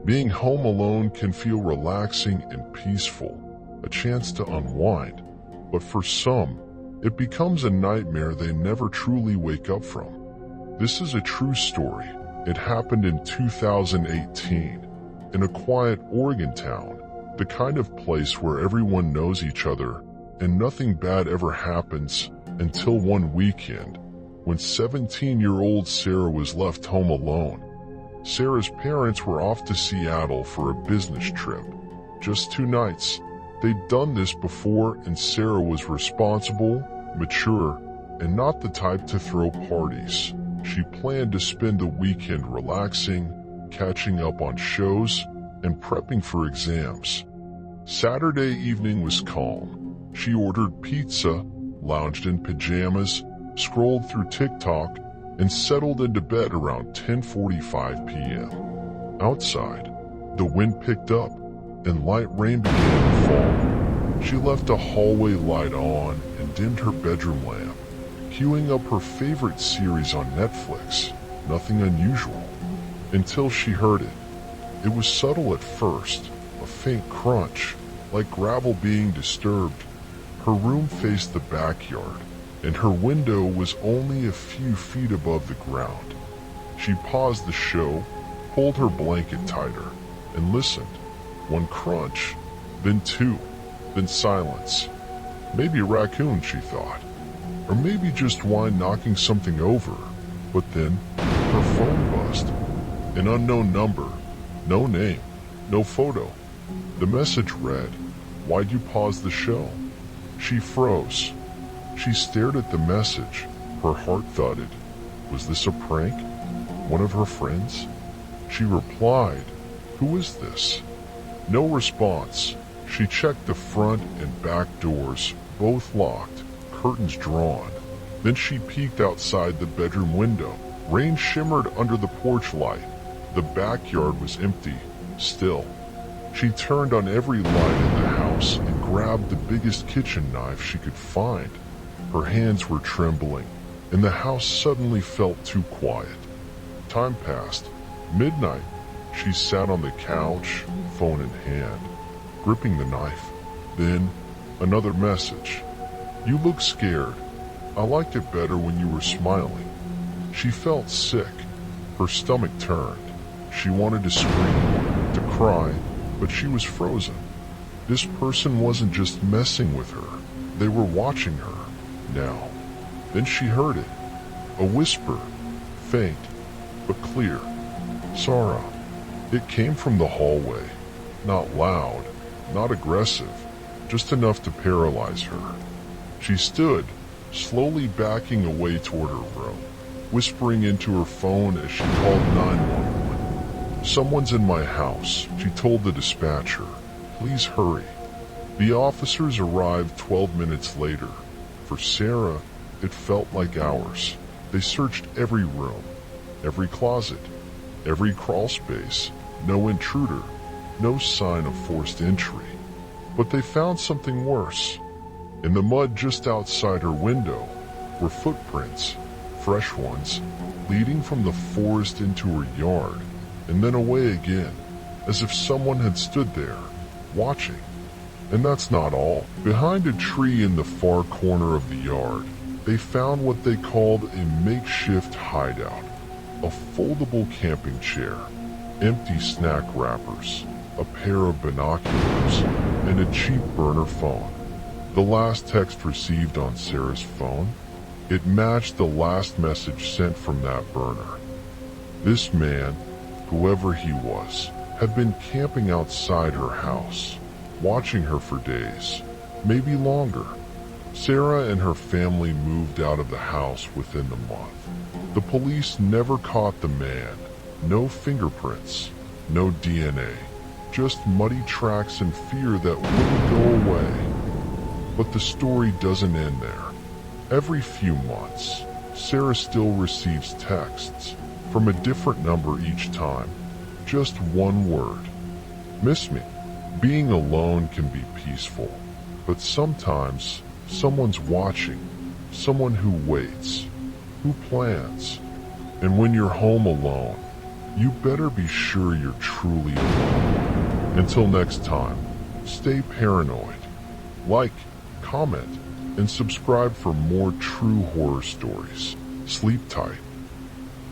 Being home alone can feel relaxing and peaceful, a chance to unwind, but for some, it becomes a nightmare they never truly wake up from. This is a true story. It happened in 2018, in a quiet Oregon town, the kind of place where everyone knows each other and nothing bad ever happens until one weekend, when 17-year-old Sarah was left home alone. Sarah's parents were off to Seattle for a business trip. Just 2 nights. They'd done this before, and Sarah was responsible, mature, and not the type to throw parties. She planned to spend the weekend relaxing, catching up on shows, and prepping for exams. Saturday evening was calm. She ordered pizza, lounged in pajamas, scrolled through TikTok, and settled into bed around 10:45 p.m. Outside, the wind picked up, and light rain began to fall. She left a hallway light on and dimmed her bedroom lamp, queuing up her favorite series on Netflix. Nothing unusual, until she heard it. It was subtle at first, a faint crunch, like gravel being disturbed. Her room faced the backyard, and her window was only a few feet above the ground. She paused the show, pulled her blanket tighter, and listened. 1 crunch, then 2, then silence. Maybe a raccoon, she thought, or maybe just wine knocking something over. But then, her phone buzzed. An unknown number, no name, no photo. The message read, "Why'd you pause the show?" She froze. She stared at the message. Her heart thudded. Was this a prank? One of her friends? She replied, "Who is this?" No response. She checked the front and back doors, both locked, curtains drawn. Then she peeked outside the bedroom window. Rain shimmered under the porch light. The backyard was empty, still. She turned on every light in the house and grabbed the biggest kitchen knife she could find. Her hands were trembling, and the house suddenly felt too quiet. Time passed. Midnight. She sat on the couch, phone in hand, gripping the knife. Then, another message. "You look scared. I liked it better when you were smiling." She felt sick. Her stomach turned. She wanted to scream, to cry, but she was frozen. This person wasn't just messing with her. They were watching her. Now. Then she heard it. A whisper, faint, but clear. "Sarah." It came from the hallway. Not loud, not aggressive, just enough to paralyze her. She stood, slowly backing away toward her room, whispering into her phone as she called 911. "Someone's in my house," she told the dispatcher. "Please hurry." The officers arrived 12 minutes later. For Sarah, it felt like hours. They searched every room, every closet, every crawl space. No intruder, no sign of forced entry. But they found something worse. In the mud just outside her window were footprints, fresh ones, leading from the forest into her yard, and then away again, as if someone had stood there, watching. And that's not all. Behind a tree in the far corner of the yard, they found what they called a makeshift hideout. A foldable camping chair, empty snack wrappers, a pair of binoculars, and a cheap burner phone. The last text received on Sarah's phone, it matched the last message sent from that burner. This man, whoever he was, had been camping outside her house, watching her for days, maybe longer. Sarah and her family moved out of the house within the month. The police never caught the man. No fingerprints, no DNA, just muddy tracks and fear that wouldn't go away. But the story doesn't end there. Every few months, Sarah still receives texts from a different number each time. Just one word. "Miss me." Being alone can be peaceful, but sometimes someone's watching, someone who waits, who plans. And when you're home alone, you better be sure you're truly alone. Until next time, stay paranoid. Like, comment, and subscribe for more true horror stories. Sleep tight.